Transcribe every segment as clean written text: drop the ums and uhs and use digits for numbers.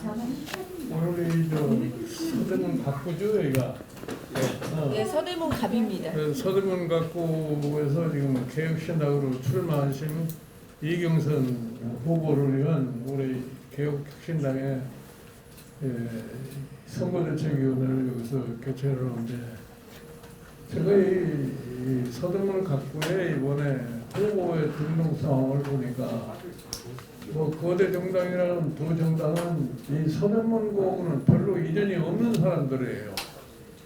오늘 서대문 갑구죠, 여기가. 네, 서대문 갑입니다. 서대문 갑구에서 지금 개혁신당으로 출마하신 이경선 후보를 위한 우리 개혁신당의 선거대책위원회를 여기서 개최를 하는데, 제가 이 서대문 갑구에 이번에 후보의 등록 상황을 보니까 거대 정당이라는 두 정당은 이 서대문구하고는 별로 이전이 없는 사람들이에요.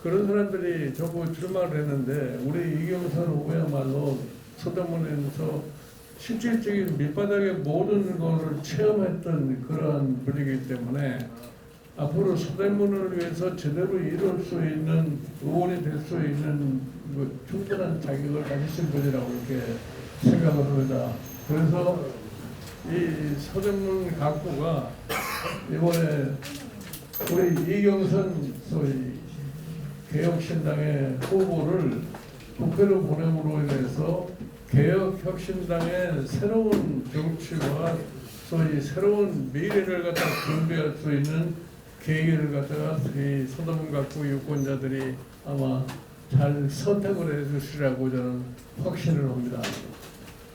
그런 사람들이 저거 출마를 했는데, 우리 이경선 후보야말로 서대문에서 실질적인 밑바닥의 모든 것을 체험했던 그러한 분이기 때문에 앞으로 서대문을 위해서 제대로 이룰 수 있는, 의원이 될 수 있는 충분한 자격을 가지신 분이라고 이렇게 생각을 합니다. 그래서 이 서대문 갑구가 이번에 우리 이경선 소위 개혁신당의 후보를 국회로 보냄으로 인해서 개혁혁신당의 새로운 정치와 소위 새로운 미래를 갖다 준비할 수 있는 계기를 갖다가 이 서대문 갑구 유권자들이 아마 잘 선택을 해주시라고 저는 확신을 합니다.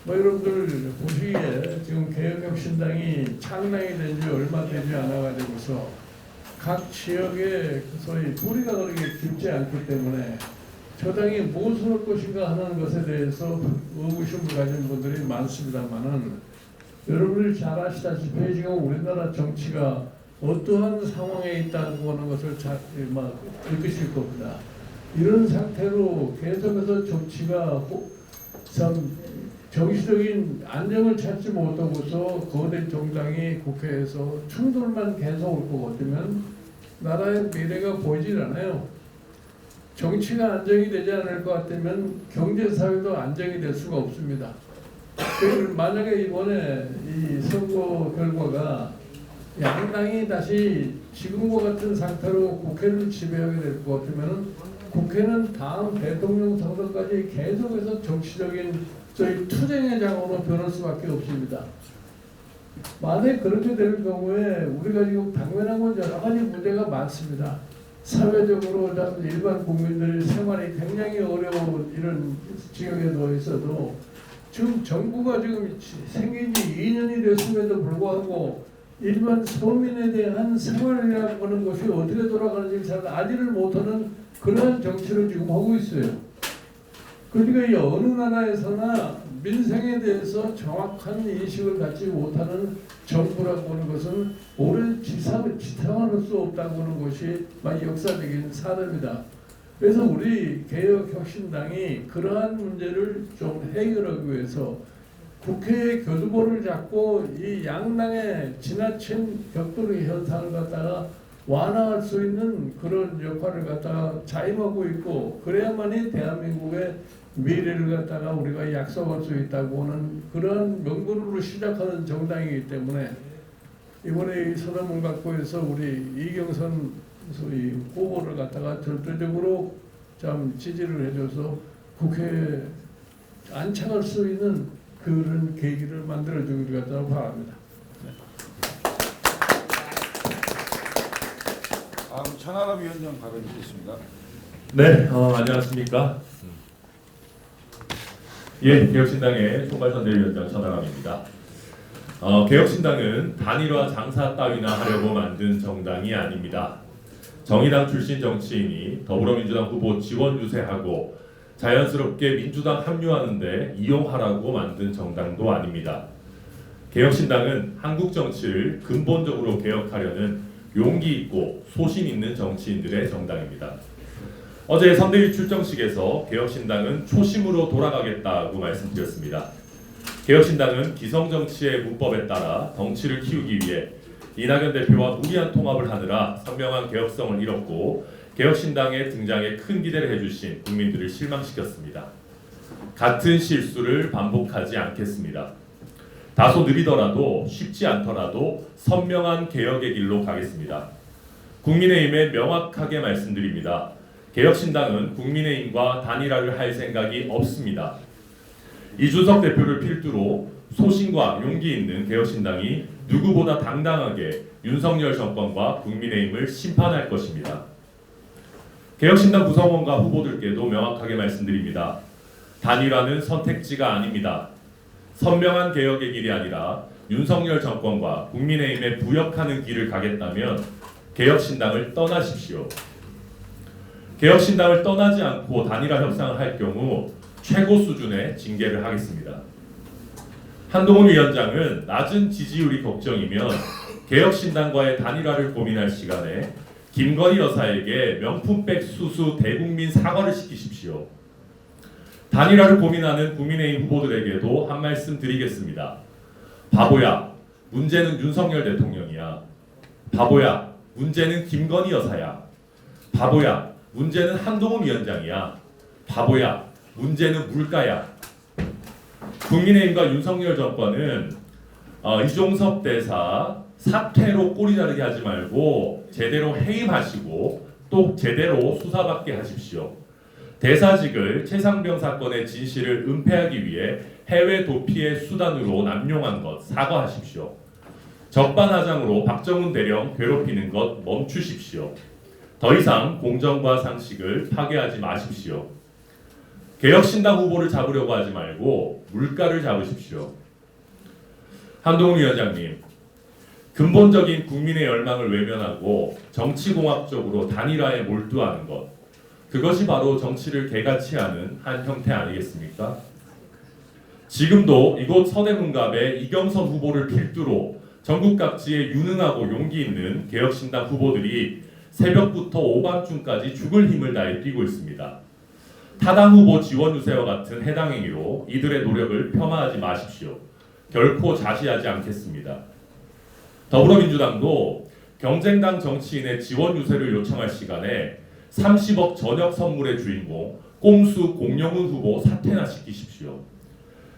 여러분들 보시기에 지금 개혁혁신당이 창당이 된 지 얼마 되지 않아가지고서 각 지역에 소위 뿌리가 그렇게 깊지 않기 때문에 저 당이 무엇을 할 것인가 하는 것에 대해서 의구심을 가진 분들이 많습니다만은, 여러분들이 잘 아시다시피 지금 우리나라 정치가 어떠한 상황에 있다고 하는 것을 잘 느끼실 겁니다. 이런 상태로 계속해서 정치가 참 정치적인 안정을 찾지 못하고서 거대 정당이 국회에서 충돌만 계속 올 것 같으면 나라의 미래가 보이질 않아요. 정치가 안정이 되지 않을 것 같으면 경제사회도 안정이 될 수가 없습니다. 만약에 이번에 이 선거 결과가 양당이 다시 지금과 같은 상태로 국회를 지배하게 될 것 같으면 국회는 다음 대통령 선거까지 계속해서 정치적인 저희 투쟁의 장으로 변할 수밖에 없습니다. 만약 그렇게 될 경우에 우리가 지금 당면한 건 여러 가지 문제가 많습니다. 사회적으로 일반 국민들의 생활이 굉장히 어려운 이런 지역에 놓여 있어도 지금 정부가 지금 생긴 지 2년이 됐음에도 불구하고 일반 서민에 대한 생활이라고 하는 것이 어떻게 돌아가는지 잘 알지를 못하는 그러한 정치를 지금 하고 있어요. 그러니까 이 어느 나라에서나 민생에 대해서 정확한 인식을 갖지 못하는 정부라고 하는 것은 오래 지탱할 수 없다고 하는 것이 역사적인 사례입니다. 그래서 우리 개혁혁신당이 그러한 문제를 좀 해결하기 위해서 국회의 교두보를 잡고 이 양당의 지나친 벽돌의 현상을 갖다가 완화할 수 있는 그런 역할을 갖다가 자임하고 있고, 그래야만이 대한민국의 미래를 갖다가 우리가 약속할 수 있다고 하는 그런 명분으로 시작하는 정당이기 때문에 이번에 이 서대문 갑구에서 우리 이경선 소위 후보를 갖다가 절대적으로 좀 지지를 해줘서 국회에 안착할 수 있는 그런 계기를 만들어주기를 갖다가 바랍니다. 다음 천하람 위원장 발언드리겠습니다. 네, 안녕하십니까. 예, 개혁신당의 총괄선대위원장 천하람입니다. 개혁신당은 단일화 장사 따위나 하려고 만든 정당이 아닙니다. 정의당 출신 정치인이 더불어민주당 후보 지원 유세하고 자연스럽게 민주당 합류하는데 이용하라고 만든 정당도 아닙니다. 개혁신당은 한국 정치를 근본적으로 개혁하려는 용기 있고 소신 있는 정치인들의 정당입니다. 어제 선대위 출정식에서 개혁신당은 초심으로 돌아가겠다고 말씀드렸습니다. 개혁신당은 기성정치의 문법에 따라 덩치를 키우기 위해 이낙연 대표와 무리한 통합을 하느라 선명한 개혁성을 잃었고, 개혁신당의 등장에 큰 기대를 해주신 국민들을 실망시켰습니다. 같은 실수를 반복하지 않겠습니다. 다소 느리더라도 쉽지 않더라도 선명한 개혁의 길로 가겠습니다. 국민의힘에 명확하게 말씀드립니다. 개혁신당은 국민의힘과 단일화를 할 생각이 없습니다. 이준석 대표를 필두로 소신과 용기 있는 개혁신당이 누구보다 당당하게 윤석열 정권과 국민의힘을 심판할 것입니다. 개혁신당 구성원과 후보들께도 명확하게 말씀드립니다. 단일화는 선택지가 아닙니다. 선명한 개혁의 길이 아니라 윤석열 정권과 국민의힘에 부역하는 길을 가겠다면 개혁신당을 떠나십시오. 개혁신당을 떠나지 않고 단일화 협상을 할 경우 최고 수준의 징계를 하겠습니다. 한동훈 위원장은 낮은 지지율이 걱정이면 개혁신당과의 단일화를 고민할 시간에 김건희 여사에게 명품백 수수 대국민 사과를 시키십시오. 단일화를 고민하는 국민의힘 후보들에게도 한 말씀 드리겠습니다. 바보야, 문제는 윤석열 대통령이야. 바보야, 문제는 김건희 여사야. 바보야, 문제는 한동훈 위원장이야. 바보야, 문제는 물가야. 국민의힘과 윤석열 정권은 이종섭 대사 사퇴로 꼬리 자르게 하지 말고 제대로 해임하시고 또 제대로 수사받게 하십시오. 대사직을 최상병 사건의 진실을 은폐하기 위해 해외 도피의 수단으로 남용한 것 사과하십시오. 적반하장으로 박정훈 대령 괴롭히는 것 멈추십시오. 더 이상 공정과 상식을 파괴하지 마십시오. 개혁신당 후보를 잡으려고 하지 말고 물가를 잡으십시오. 한동훈 위원장님, 근본적인 국민의 열망을 외면하고 정치공학적으로 단일화에 몰두하는 것, 그것이 바로 정치를 개같이 하는 한 형태 아니겠습니까? 지금도 이곳 서대문갑의 이경선 후보를 필두로 전국 각지에 유능하고 용기 있는 개혁신당 후보들이 새벽부터 오밤중까지 죽을 힘을 다해 뛰고 있습니다. 타당 후보 지원 유세와 같은 해당 행위로 이들의 노력을 폄하하지 마십시오. 결코 자시하지 않겠습니다. 더불어민주당도 경쟁당 정치인의 지원 유세를 요청할 시간에 30억 전역 선물의 주인공 꼼수 공영훈 후보 사퇴나 시키십시오.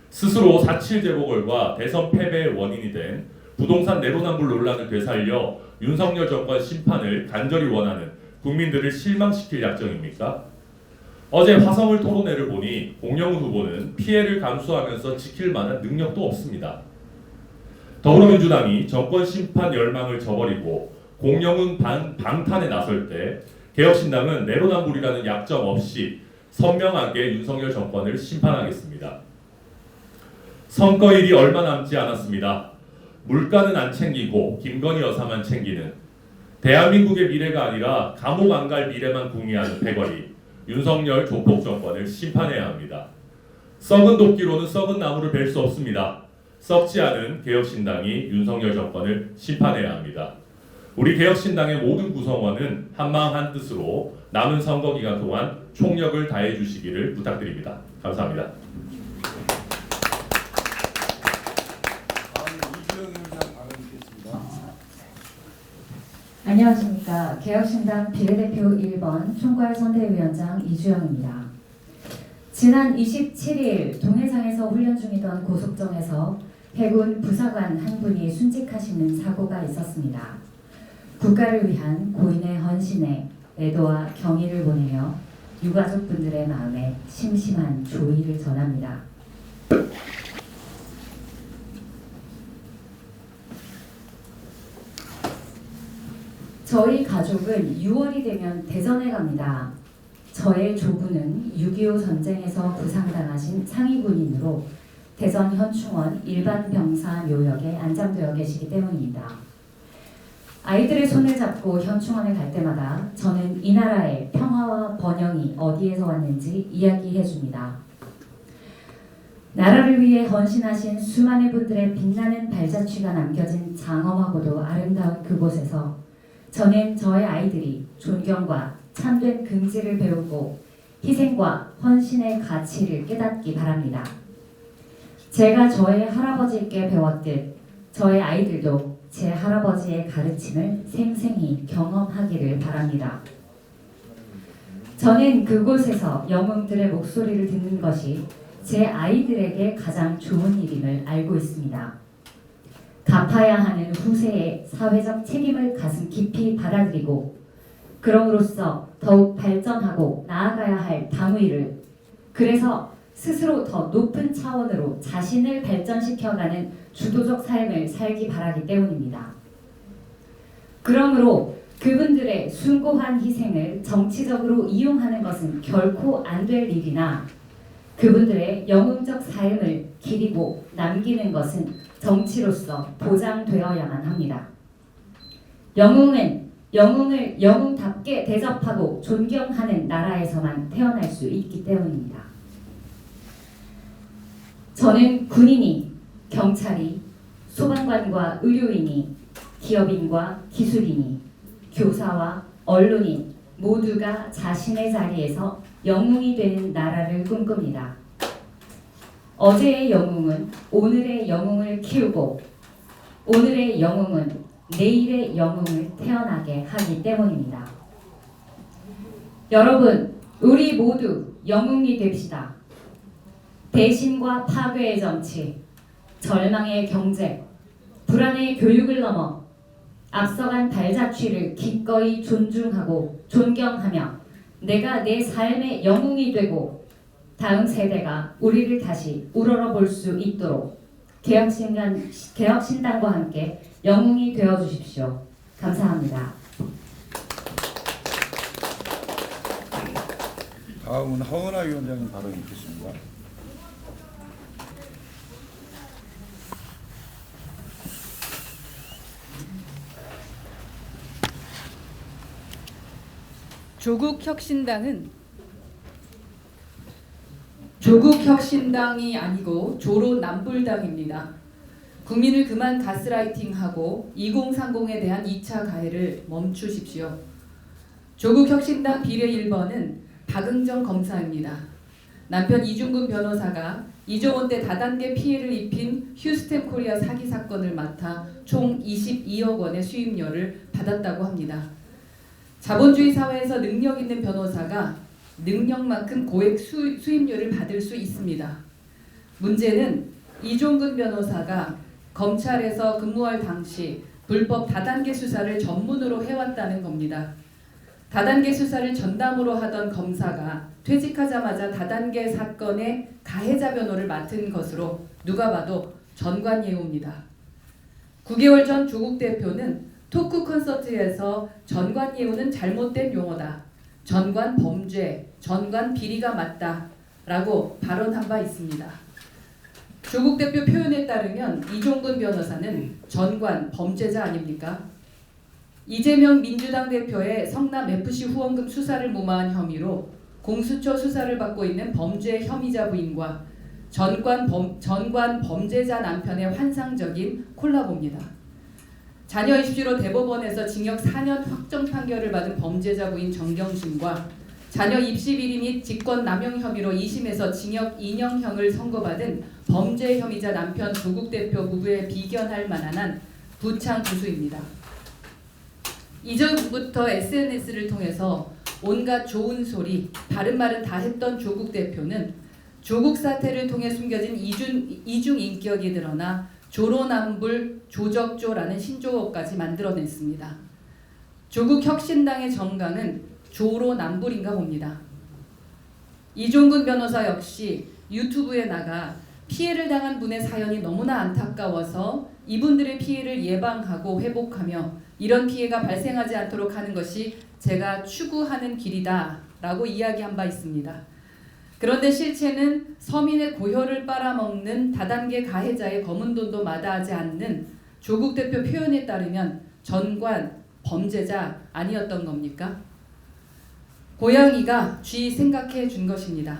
스스로 4.7 재보궐과 대선 패배의 원인이 된 부동산 내로남불 논란을 되살려 윤석열 정권 심판을 간절히 원하는 국민들을 실망시킬 약정입니까? 어제 화성을 토론회를 보니 공영훈 후보는 피해를 감수하면서 지킬 만한 능력도 없습니다. 더불어민주당이 정권 심판 열망을 저버리고 공영훈 방탄에 나설 때 개혁신당은 내로남불이라는 약점 없이 선명하게 윤석열 정권을 심판하겠습니다. 선거일이 얼마 남지 않았습니다. 물가는 안 챙기고 김건희 여사만 챙기는 대한민국의 미래가 아니라 감옥 안 갈 미래만 궁리하는 패거리 윤석열 조폭 정권을 심판해야 합니다. 썩은 도끼로는 썩은 나무를 벨 수 없습니다. 썩지 않은 개혁신당이 윤석열 정권을 심판해야 합니다. 우리 개혁신당의 모든 구성원은 한마음 한뜻으로 남은 선거기간 동안 총력을 다해 주시기를 부탁드립니다. 감사합니다. 이주영 위원장 발언 듣겠습니다. 안녕하십니까. 개혁신당 비례대표 1번 총괄선대위원장 이주영입니다. 지난 27일 동해상에서 훈련 중이던 고속정에서 해군 부사관 한 분이 순직하시는 사고가 있었습니다. 국가를 위한 고인의 헌신에 애도와 경의를 보내며 유가족분들의 마음에 심심한 조의를 전합니다. 저희 가족은 6월이 되면 대전에 갑니다. 저의 조부는 6.25 전쟁에서 부상당하신 상위군인으로 대전 현충원 일반 병사 묘역에 안장되어 계시기 때문입니다. 아이들의 손을 잡고 현충원에 갈 때마다 저는 이 나라의 평화와 번영이 어디에서 왔는지 이야기해 줍니다. 나라를 위해 헌신하신 수많은 분들의 빛나는 발자취가 남겨진 장엄하고도 아름다운 그곳에서 저는 저의 아이들이 존경과 참된 긍지를 배우고 희생과 헌신의 가치를 깨닫기 바랍니다. 제가 저의 할아버지께 배웠듯 저의 아이들도 제 할아버지의 가르침을 생생히 경험하기를 바랍니다. 저는 그곳에서 영웅들의 목소리를 듣는 것이 제 아이들에게 가장 좋은 일임을 알고 있습니다. 갚아야 하는 후세의 사회적 책임을 가슴 깊이 받아들이고 그럼으로써 더욱 발전하고 나아가야 할 당위를 그래서 스스로 더 높은 차원으로 자신을 발전시켜가는 주도적 삶을 살기 바라기 때문입니다. 그러므로 그분들의 숭고한 희생을 정치적으로 이용하는 것은 결코 안 될 일이나 그분들의 영웅적 삶을 기리고 남기는 것은 정치로서 보장되어야만 합니다. 영웅은 영웅을 영웅답게 대접하고 존경하는 나라에서만 태어날 수 있기 때문입니다. 저는 군인이, 경찰이, 소방관과 의료인이, 기업인과 기술인이, 교사와 언론인 모두가 자신의 자리에서 영웅이 되는 나라를 꿈꿉니다. 어제의 영웅은 오늘의 영웅을 키우고 오늘의 영웅은 내일의 영웅을 태어나게 하기 때문입니다. 여러분, 우리 모두 영웅이 됩시다. 배신과 파괴의 정치, 절망의 경제, 불안의 교육을 넘어 앞서간 발자취를 기꺼이 존중하고 존경하며 내가 내 삶의 영웅이 되고 다음 세대가 우리를 다시 우러러볼 수 있도록 개혁신당과 함께 영웅이 되어주십시오. 감사합니다. 다음은 허은하 위원장님 발언 있겠습니다. 조국혁신당이 아니고 조로남불당입니다. 국민을 그만 가스라이팅하고 2030에 대한 2차 가해를 멈추십시오. 조국혁신당 비례 1번은 박응정 검사입니다. 남편 이중근 변호사가 이종원 때 다단계 피해를 입힌 휴스템 코리아 사기 사건을 맡아 총 22억 원의 수임료를 받았다고 합니다. 자본주의 사회에서 능력 있는 변호사가 능력만큼 고액 수임료를 받을 수 있습니다. 문제는 이종근 변호사가 검찰에서 근무할 당시 불법 다단계 수사를 전문으로 해왔다는 겁니다. 다단계 수사를 전담으로 하던 검사가 퇴직하자마자 다단계 사건의 가해자 변호를 맡은 것으로 누가 봐도 전관예우입니다. 9개월 전 조국 대표는 토크 콘서트에서 전관예우는 잘못된 용어다. 전관 범죄, 전관 비리가 맞다. 라고 발언한 바 있습니다. 조국 대표 표현에 따르면 이종근 변호사는 전관 범죄자 아닙니까? 이재명 민주당 대표의 성남FC 후원금 수사를 무마한 혐의로 공수처 수사를 받고 있는 범죄 혐의자 부인과 전관 범죄자 남편의 환상적인 콜라보입니다. 자녀 입시로 대법원에서 징역 4년 확정 판결을 받은 범죄자 부인 정경심과 자녀 입시 비리 및 직권 남용 혐의로 2심에서 징역 2년형을 선고받은 범죄 혐의자 남편 조국 대표 부부에 비견할 만한 한 부창 부수입니다. 이전부터 SNS를 통해서 온갖 좋은 소리, 바른 말은 다 했던 조국 대표는 조국 사태를 통해 숨겨진 이중 인격이 드러나 조로남불 조적조라는 신조어까지 만들어냈습니다. 조국 혁신당의 정강은 조로남불인가 봅니다. 이종근 변호사 역시 유튜브에 나가 피해를 당한 분의 사연이 너무나 안타까워서 이분들의 피해를 예방하고 회복하며 이런 피해가 발생하지 않도록 하는 것이 제가 추구하는 길이다 라고 이야기한 바 있습니다. 그런데 실체는 서민의 고혈을 빨아먹는 다단계 가해자의 검은 돈도 마다하지 않는 조국 대표 표현에 따르면 전관 범죄자 아니었던 겁니까? 고양이가 쥐 생각해 준 것입니다.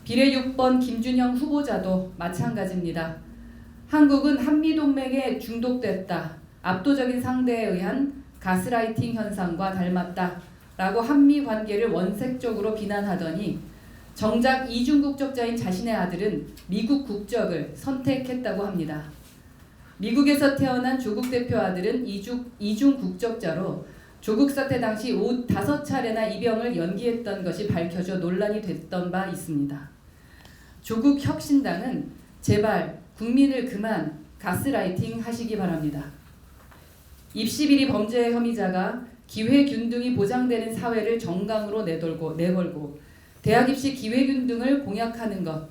비례 6번 김준형 후보자도 마찬가지입니다. 한국은 한미동맹에 중독됐다. 압도적인 상대에 의한 가스라이팅 현상과 닮았다. 라고 한미 관계를 원색적으로 비난하더니 정작 이중 국적자인 자신의 아들은 미국 국적을 선택했다고 합니다. 미국에서 태어난 조국 대표 아들은 이중 국적자로 조국 사태 당시 5차례나 입영을 연기했던 것이 밝혀져 논란이 됐던 바 있습니다. 조국 혁신당은 제발 국민을 그만 가스라이팅 하시기 바랍니다. 입시비리 범죄 혐의자가 기회균등이 보장되는 사회를 정강으로 내걸고 대학 입시 기회균 등을 공약하는 것,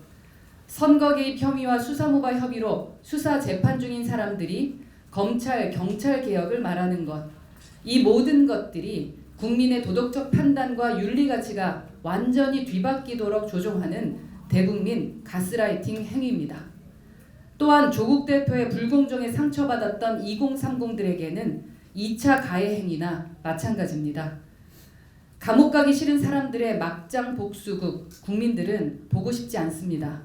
선거 개입 혐의와 수사모발 협의로 수사 재판 중인 사람들이 검찰, 경찰 개혁을 말하는 것, 이 모든 것들이 국민의 도덕적 판단과 윤리 가치가 완전히 뒤바뀌도록 조종하는 대국민 가스라이팅 행위입니다. 또한 조국 대표의 불공정에 상처받았던 2030들에게는 2차 가해 행위나 마찬가지입니다. 감옥 가기 싫은 사람들의 막장 복수극 국민들은 보고 싶지 않습니다.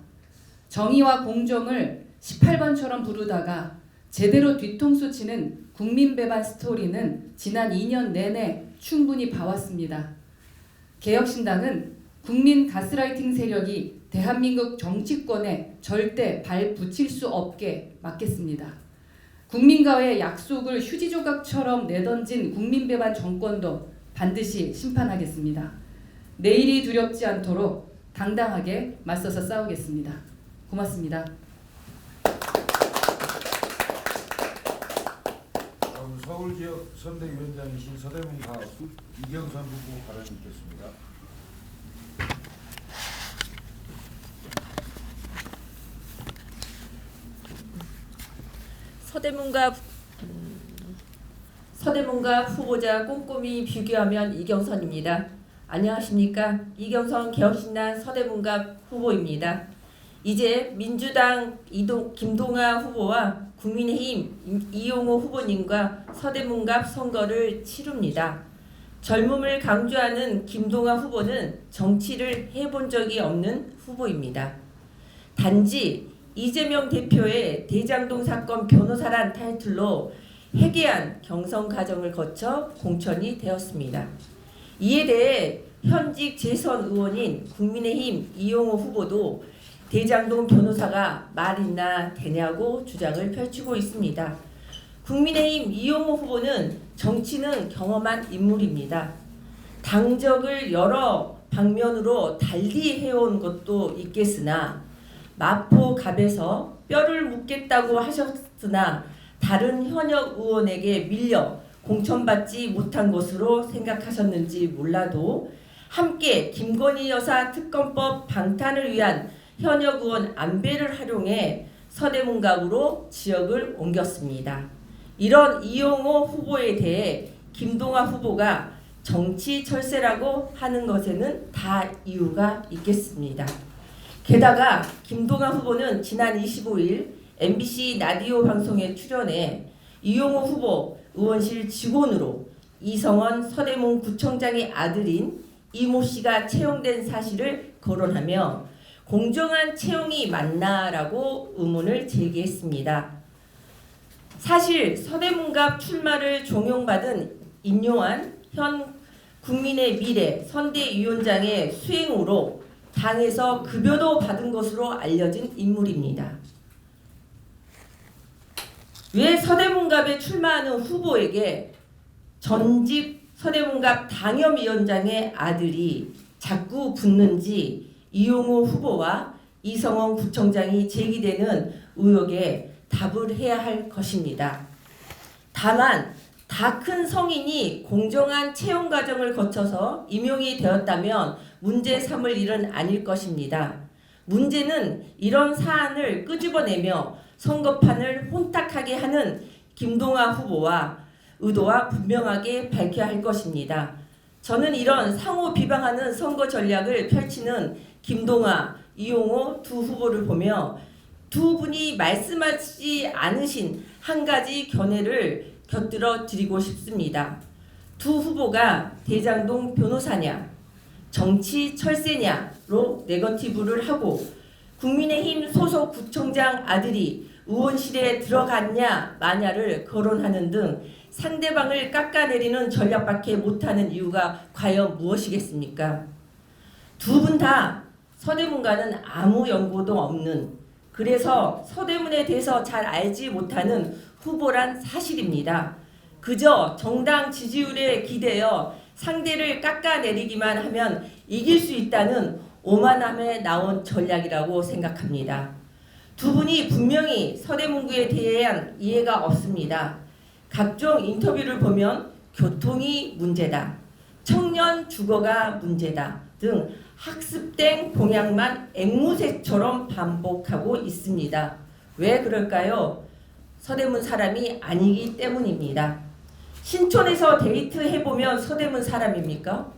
정의와 공정을 18번처럼 부르다가 제대로 뒤통수 치는 국민 배반 스토리는 지난 2년 내내 충분히 봐왔습니다. 개혁신당은 국민 가스라이팅 세력이 대한민국 정치권에 절대 발 붙일 수 없게 막겠습니다. 국민과의 약속을 휴지 조각처럼 내던진 국민 배반 정권도 반드시 심판하겠습니다. 내일이 두렵지 않도록 당당하게 맞서서 싸우겠습니다. 고맙습니다. 다음 서울지역 선대위원장이신 서대문가 이경선 후보 발언 있겠습니다. 서대문갑 후보자 꼼꼼히 비교하면 이경선입니다. 안녕하십니까? 이경선 개혁신당 서대문갑 후보입니다. 이제 민주당 김동아 후보와 국민의힘 이용호 후보님과 서대문갑 선거를 치릅니다. 젊음을 강조하는 김동아 후보는 정치를 해본 적이 없는 후보입니다. 단지 이재명 대표의 대장동 사건 변호사란 타이틀로 해괴한 경선 과정을 거쳐 공천이 되었습니다. 이에 대해 현직 재선 의원인 국민의힘 이용호 후보도 대장동 변호사가 말이나 되냐고 주장을 펼치고 있습니다. 국민의힘 이용호 후보는 정치는 경험한 인물입니다. 당적을 여러 방면으로 달리 해온 것도 있겠으나 마포갑에서 뼈를 묻겠다고 하셨으나 다른 현역 의원에게 밀려 공천받지 못한 것으로 생각하셨는지 몰라도 함께 김건희 여사 특검법 방탄을 위한 현역 의원 안배를 활용해 서대문갑으로 지역을 옮겼습니다. 이런 이용호 후보에 대해 김동아 후보가 정치 철새라고 하는 것에는 다 이유가 있겠습니다. 게다가 김동아 후보는 지난 25일 MBC 라디오 방송에 출연해 이용호 후보 의원실 직원으로 이성원 서대문구청장의 아들인 이모 씨가 채용된 사실을 거론하며 공정한 채용이 맞나라고 의문을 제기했습니다. 사실 서대문갑 출마를 종용받은 인용한 현 국민의 미래 선대위원장의 수행으로 당에서 급여도 받은 것으로 알려진 인물입니다. 왜 서대문갑에 출마하는 후보에게 전직 서대문갑 당협위원장의 아들이 자꾸 붙는지 이용호 후보와 이성원 구청장이 제기되는 의혹에 답을 해야 할 것입니다. 다만 다 큰 성인이 공정한 채용 과정을 거쳐서 임용이 되었다면 문제 삼을 일은 아닐 것입니다. 문제는 이런 사안을 끄집어내며 선거판을 혼탁하게 하는 김동아 후보와 의도와 분명하게 밝혀야 할 것입니다. 저는 이런 상호 비방하는 선거 전략을 펼치는 김동아, 이용호 두 후보를 보며 두 분이 말씀하지 않으신 한 가지 견해를 곁들여 드리고 싶습니다. 두 후보가 대장동 변호사냐, 정치 철새냐로 네거티브를 하고 국민의힘 소속 구청장 아들이 의원실에 들어갔냐 마냐를 거론하는 등 상대방을 깎아내리는 전략밖에 못하는 이유가 과연 무엇이겠습니까? 두 분 다 서대문과는 아무 연고도 없는, 그래서 서대문에 대해서 잘 알지 못하는 후보란 사실입니다. 그저 정당 지지율에 기대어 상대를 깎아내리기만 하면 이길 수 있다는 오만함에 나온 전략이라고 생각합니다. 두 분이 분명히 서대문구에 대한 이해가 없습니다. 각종 인터뷰를 보면 교통이 문제다, 청년 주거가 문제다 등 학습된 공약만 앵무새처럼 반복하고 있습니다. 왜 그럴까요? 서대문 사람이 아니기 때문입니다. 신촌에서 데이트 해보면 서대문 사람입니까?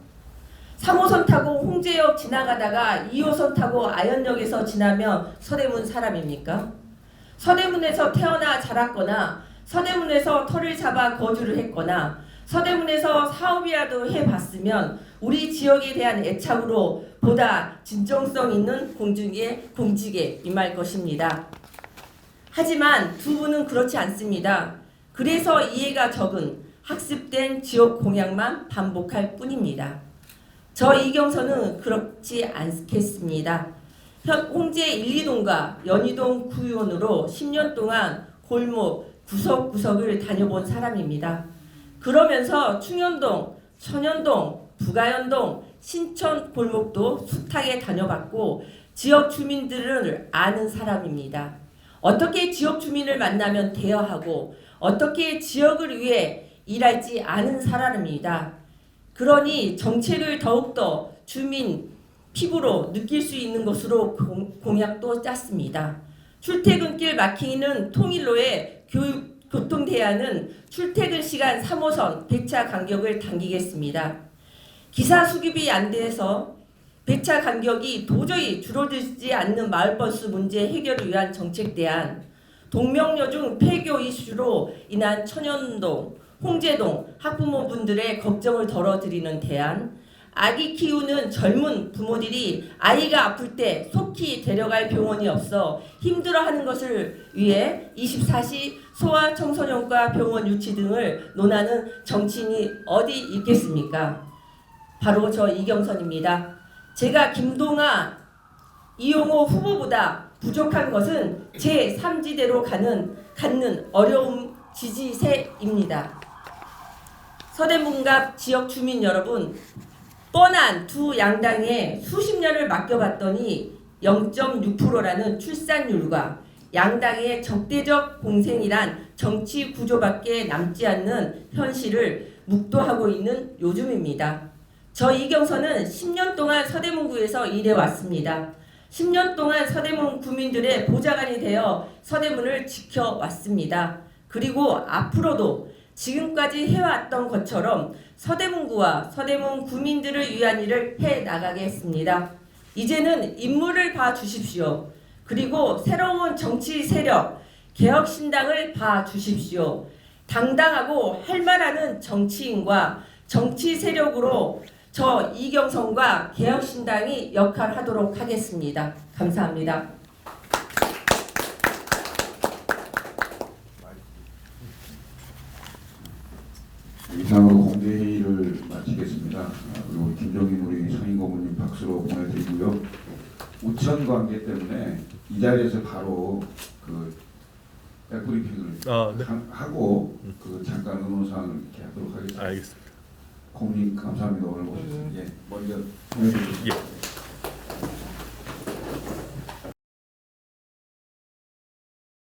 3호선 타고 홍제역 지나가다가 2호선 타고 아현역에서 지나면 서대문 사람입니까? 서대문에서 태어나 자랐거나 서대문에서 터를 잡아 거주를 했거나 서대문에서 사업이라도 해봤으면 우리 지역에 대한 애착으로 보다 진정성 있는 공직에 임할 것입니다. 하지만 두 분은 그렇지 않습니다. 그래서 이해가 적은 학습된 지역 공약만 반복할 뿐입니다. 저 이경선은 그렇지 않겠습니다. 홍제 1, 2동과 연희동 구의원으로 10년 동안 골목 구석구석을 다녀본 사람입니다. 그러면서 충현동, 천현동, 부가현동, 신천 골목도 숱하게 다녀봤고 지역 주민들을 아는 사람입니다. 어떻게 지역 주민을 만나면 대화하고 어떻게 지역을 위해 일할지 아는 사람입니다. 그러니 정책을 더욱더 주민 피부로 느낄 수 있는 것으로 공약도 짰습니다. 출퇴근길 막히는 통일로의 교통대안은 출퇴근 시간 3호선 배차 간격을 당기겠습니다. 기사 수급이 안 돼서 배차 간격이 도저히 줄어들지 않는 마을버스 문제 해결을 위한 정책 대안, 동명여중 폐교 이슈로 인한 천연동, 홍제동 학부모분들의 걱정을 덜어드리는 대안, 아기 키우는 젊은 부모들이 아이가 아플 때 속히 데려갈 병원이 없어 힘들어하는 것을 위해 24시 소아청소년과 병원 유치 등을 논하는 정치인이 어디 있겠습니까? 바로 저 이경선입니다. 제가 김동아, 이용호 후보보다 부족한 것은 제3지대로 갖는 어려움 지지세입니다. 서대문갑 지역 주민 여러분, 뻔한 두 양당에 수십 년을 맡겨봤더니 0.6%라는 출산율과 양당의 적대적 공생이란 정치 구조밖에 남지 않는 현실을 묵도하고 있는 요즘입니다. 저 이경선은 10년 동안 서대문구에서 일해왔습니다. 10년 동안 서대문 구민들의 보좌관이 되어 서대문을 지켜왔습니다. 그리고 앞으로도 지금까지 해왔던 것처럼 서대문구와 서대문 구민들을 위한 일을 해나가겠습니다. 이제는 인물을 봐주십시오. 그리고 새로운 정치 세력, 개혁신당을 봐주십시오. 당당하고 할만하는 정치인과 정치 세력으로 저 이경선과 개혁신당이 역할하도록 하겠습니다. 감사합니다. 이상으로 공개회의를 마치겠습니다. 그리고 김종인 우리 상임고문님 박수로 보내드리고요. 우천 관계 때문에 이 자리에서 바로 그 백브리핑을 네. 하고 그 잠깐 의논사항을 이렇게 하도록 하겠습니다. 알겠습니다. 고문님 감사합니다. 오늘 오셔서 먼저 보내드리겠습니다.